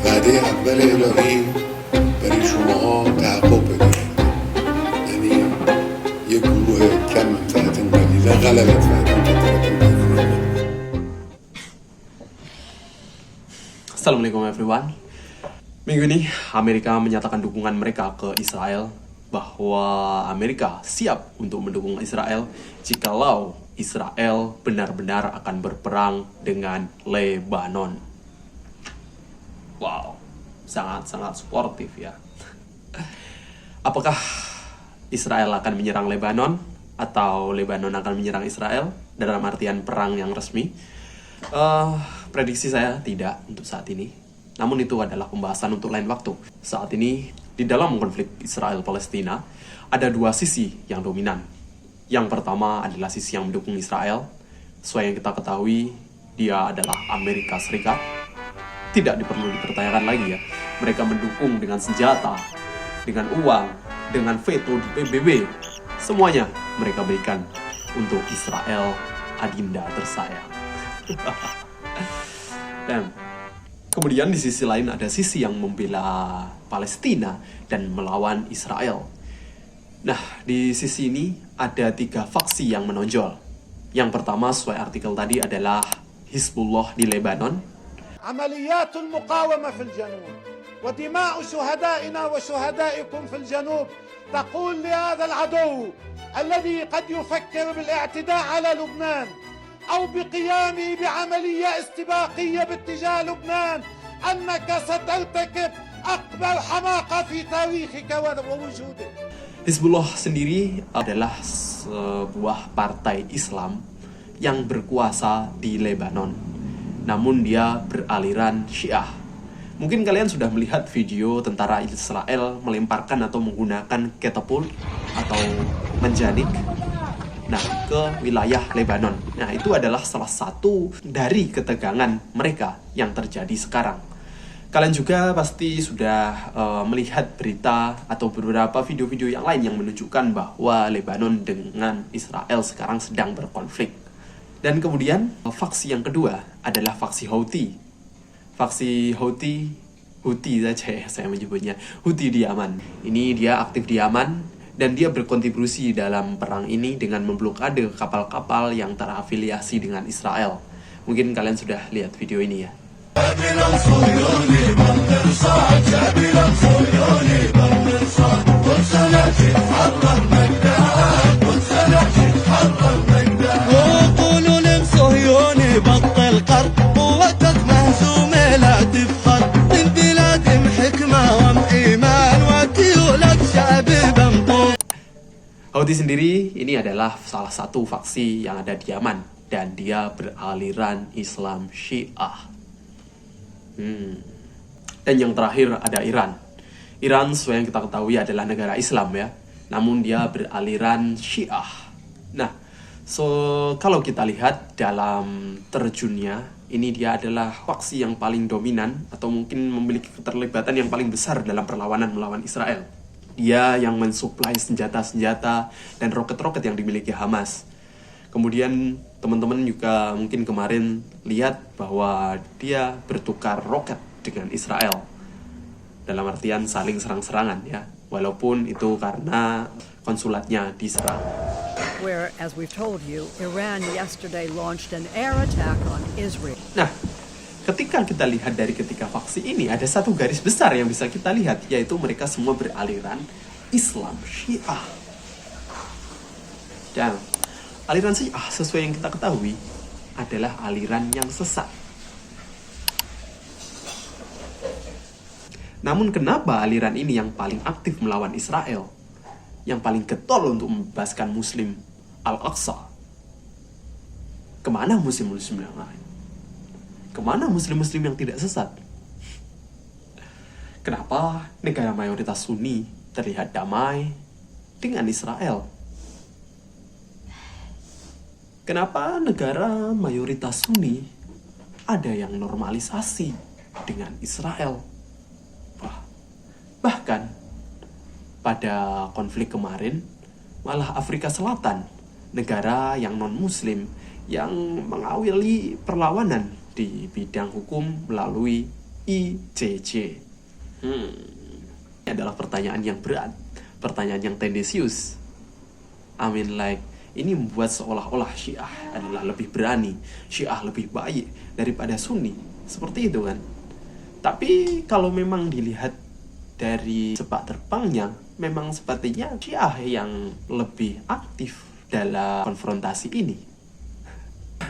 بعدين عقبال الهی برای شماها تحقق پیدا کرده، یعنی یک گروه کم من فئة قلیله غلبت فئة كثيرة بإذن الله. Assalamualaikum everyone. Minggu ini Amerika menyatakan dukungan mereka ke Israel, bahwa Amerika siap untuk mendukung Israel jikalau Israel benar-benar akan berperang dengan Lebanon. Wow, sangat-sangat suportif ya. Apakah Israel akan menyerang Lebanon atau Lebanon akan menyerang Israel dalam artian perang yang resmi? Prediksi saya tidak untuk saat ini. Namun itu adalah pembahasan untuk lain waktu. Saat ini di dalam konflik Israel-Palestina ada dua sisi yang dominan. Yang pertama adalah sisi yang mendukung Israel. Sesuai yang kita ketahui, dia adalah Amerika Serikat. Tidak perlu dipertanyakan lagi ya. Mereka mendukung dengan senjata, dengan uang, dengan veto di PBB. Semuanya mereka berikan untuk Israel, adinda tersayang. Dan kemudian di sisi lain ada sisi yang membela Palestina dan melawan Israel. Nah, di sisi ini ada tiga faksi yang menonjol. Yang pertama, sesuai artikel tadi, adalah Hizbullah di Lebanon. عمليات المقاومة في الجنوب ودماء شهدائنا وشهدائكم في الجنوب تقول لهذا العدو الذي قد يفكر بالاعتداء على لبنان أو بقيامه بعملية استباقية باتجاه لبنان أنك سترتكب أكبر حماقة في تاريخك ووجودك. Hizbullah sendiri adalah sebuah partai Islam yang berkuasa di Lebanon. Namun dia beraliran Syiah. Mungkin kalian sudah melihat video tentara Israel melemparkan atau menggunakan katapult atau menjanik ke wilayah Lebanon. Nah, itu adalah salah satu dari ketegangan mereka yang terjadi sekarang. Kalian juga pasti sudah melihat berita atau beberapa video-video yang lain yang menunjukkan bahwa Lebanon dengan Israel sekarang sedang berkonflik. Dan kemudian faksi yang kedua adalah faksi Houthi. Faksi Houthi saja ya saya menyebutnya, Houthi di Yaman. Ini dia aktif di Yaman dan dia berkontribusi dalam perang ini dengan memblokade kapal-kapal yang terafiliasi dengan Israel. Mungkin kalian sudah lihat video ini ya. Houthi sendiri ini adalah salah satu faksi yang ada di Yaman dan dia beraliran Islam Syiah. Dan yang terakhir ada Iran. Iran sesuai yang kita ketahui adalah negara Islam ya, namun dia beraliran Syiah. Nah, kalau kita lihat dalam terjunnya, ini dia adalah faksi yang paling dominan atau mungkin memiliki keterlibatan yang paling besar dalam perlawanan melawan Israel. Dia yang mensuplai senjata-senjata dan roket-roket yang dimiliki Hamas. Kemudian teman-teman juga mungkin kemarin lihat bahwa dia bertukar roket dengan Israel. Dalam artian saling serang-serangan ya. Walaupun itu karena konsulatnya diserang. Where, as we've told you, Iran yesterday launched an air attack on Israel. Nah, ketika kita lihat dari ketiga faksi ini, ada satu garis besar yang bisa kita lihat, yaitu mereka semua beraliran Islam Syiah. Dan aliran Syiah sesuai yang kita ketahui adalah aliran yang sesat. Namun kenapa aliran ini yang paling aktif melawan Israel? Yang paling getol untuk membebaskan Muslim Al-Aqsa? Kemana Muslim-Muslim yang lain? Kemana Muslim-Muslim yang tidak sesat? Kenapa negara mayoritas Sunni terlihat damai dengan Israel? Kenapa negara mayoritas Sunni ada yang normalisasi dengan Israel? Bahkan pada konflik kemarin, malah Afrika Selatan, negara yang non-Muslim, yang mengawali perlawanan di bidang hukum melalui ICJ. Ini adalah pertanyaan yang berat, pertanyaan yang tendensius. Ini membuat seolah-olah Syiah adalah lebih berani, Syiah lebih baik daripada Sunni. Seperti itu kan. Tapi kalau memang dilihat dari sepak terpangnya, memang sepertinya Syiah yang lebih aktif dalam konfrontasi ini.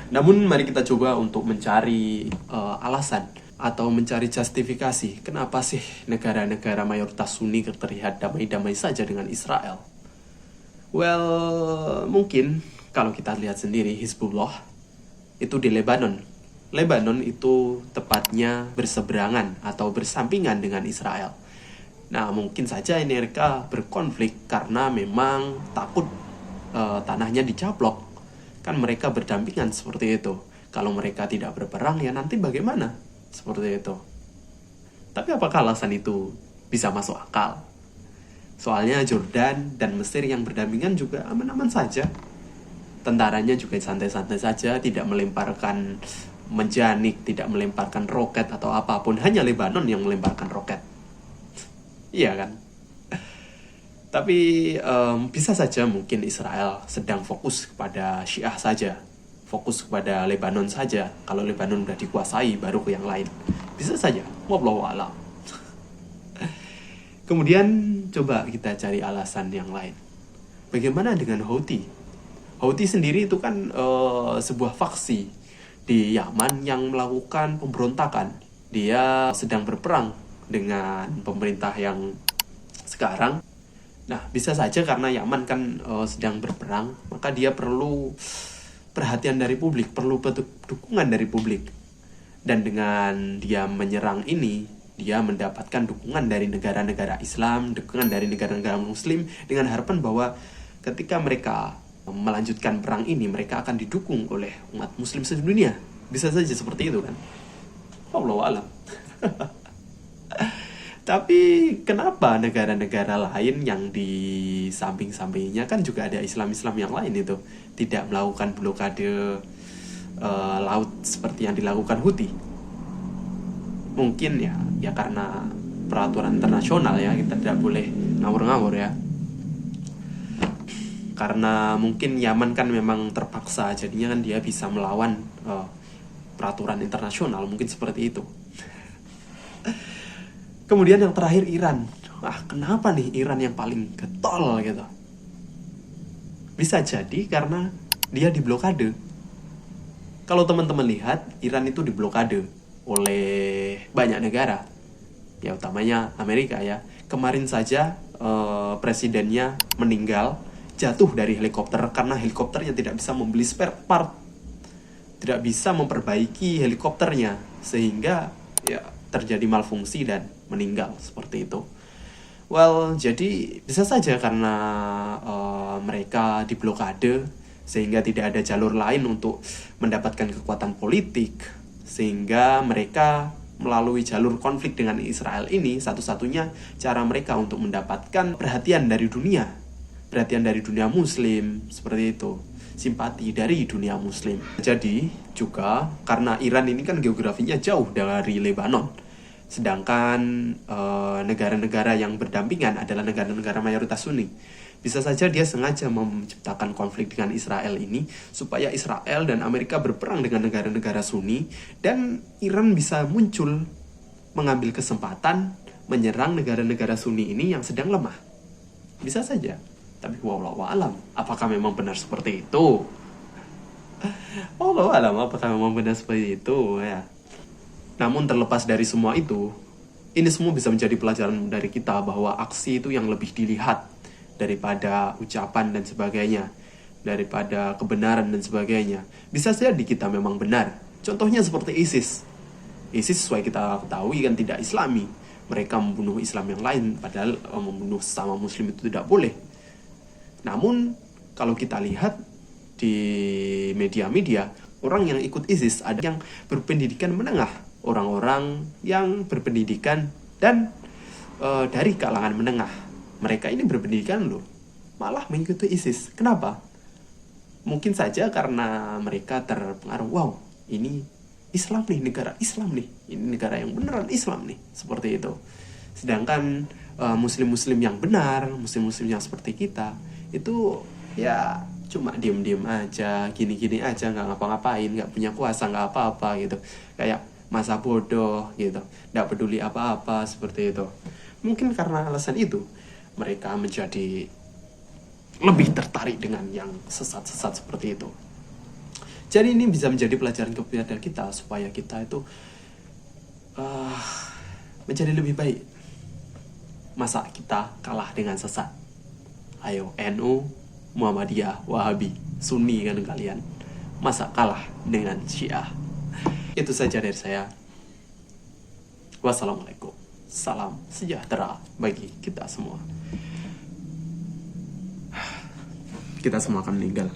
Namun mari kita coba untuk mencari alasan atau mencari justifikasi kenapa sih negara-negara mayoritas Sunni terlihat damai-damai saja dengan Israel. Well, mungkin kalau kita lihat sendiri Hizbullah itu di Lebanon. Lebanon itu tepatnya berseberangan atau bersampingan dengan Israel. Nah, mungkin saja mereka berkonflik karena memang takut tanahnya dicaplok. Kan mereka berdampingan seperti itu. Kalau mereka tidak berperang ya nanti bagaimana? Seperti itu. Tapi apakah alasan itu bisa masuk akal? Soalnya Jordan dan Mesir yang berdampingan juga aman-aman saja. Tentaranya juga santai-santai saja, tidak melemparkan menjanik, tidak melemparkan roket atau apapun. Hanya Lebanon yang melemparkan roket. Iya kan? Tapi bisa saja mungkin Israel sedang fokus kepada Syiah saja. Fokus kepada Lebanon saja. Kalau Lebanon sudah dikuasai, baru ke yang lain. Bisa saja. Wallahu a'lam. Kemudian coba kita cari alasan yang lain. Bagaimana dengan Houthi? Houthi sendiri itu kan sebuah faksi di Yaman yang melakukan pemberontakan. Dia sedang berperang dengan pemerintah yang sekarang. Nah, bisa saja karena Yaman kan sedang berperang, maka dia perlu perhatian dari publik, perlu dukungan dari publik. Dan dengan dia menyerang ini, dia mendapatkan dukungan dari negara-negara Islam, dukungan dari negara-negara Muslim, dengan harapan bahwa ketika mereka melanjutkan perang ini, mereka akan didukung oleh umat Muslim sedunia. Bisa saja seperti itu kan. Wallahu a'lam. Tapi kenapa negara-negara lain yang di samping-sampingnya kan juga ada Islam-Islam yang lain itu tidak melakukan blokade laut seperti yang dilakukan Houthi? Mungkin ya karena peraturan internasional ya, kita tidak boleh ngawur-ngawur ya. Karena mungkin Yaman kan memang terpaksa, jadinya kan dia bisa melawan peraturan internasional, mungkin seperti itu. Kemudian yang terakhir Iran. Kenapa nih Iran yang paling getol gitu? Bisa jadi karena dia diblokade. Kalau teman-teman lihat, Iran itu diblokade oleh banyak negara. Ya utamanya Amerika ya. Kemarin saja presidennya meninggal, jatuh dari helikopter karena helikopternya tidak bisa membeli spare part. Tidak bisa memperbaiki helikopternya, sehingga ya terjadi malfungsi dan meninggal seperti itu. Well, jadi bisa saja karena mereka diblokade sehingga tidak ada jalur lain untuk mendapatkan kekuatan politik, sehingga mereka melalui jalur konflik dengan Israel ini satu-satunya cara mereka untuk mendapatkan perhatian dari dunia, perhatian dari dunia Muslim seperti itu, simpati dari dunia Muslim. Jadi juga karena Iran ini kan geografinya jauh dari Lebanon, sedangkan negara-negara yang berdampingan adalah negara-negara mayoritas Sunni. Bisa saja dia sengaja menciptakan konflik dengan Israel ini supaya Israel dan Amerika berperang dengan negara-negara Sunni, dan Iran bisa muncul mengambil kesempatan menyerang negara-negara Sunni ini yang sedang lemah. Bisa saja. Tapi wallahu a'lam, apakah memang benar seperti itu? Wallahu a'lam, apakah memang benar seperti itu ya. Namun terlepas dari semua itu, ini semua bisa menjadi pelajaran dari kita bahwa aksi itu yang lebih dilihat daripada ucapan dan sebagainya, daripada kebenaran dan sebagainya. Bisa jadi kita memang benar. Contohnya seperti ISIS. ISIS sesuai kita ketahui kan tidak Islami. Mereka membunuh Islam yang lain, padahal membunuh sesama Muslim itu tidak boleh. Namun kalau kita lihat di media-media, orang yang ikut ISIS ada yang berpendidikan menengah, orang-orang yang berpendidikan dan dari kalangan menengah. Mereka ini berpendidikan loh, malah mengikuti ISIS. Kenapa? Mungkin saja karena mereka terpengaruh, wow, ini Islam nih, negara Islam nih, ini negara yang beneran Islam nih, seperti itu. Sedangkan muslim-muslim yang benar, muslim-muslim yang seperti kita, itu ya cuma diem-diem aja, gini-gini aja, nggak ngapa-ngapain, nggak punya kuasa, nggak apa-apa gitu. Kayak masa bodoh gitu, nggak peduli apa-apa, seperti itu. Mungkin karena alasan itu, mereka menjadi lebih tertarik dengan yang sesat-sesat seperti itu. Jadi ini bisa menjadi pelajaran kepada kita, supaya kita itu menjadi lebih baik. Masa kita kalah dengan sesat? Ayo, NU, Muhammadiyah, Wahabi, Sunni kan kalian, masa kalah dengan Syiah? Itu saja dari saya. Wassalamualaikum. Salam sejahtera bagi kita semua. Kita semua akan meninggal.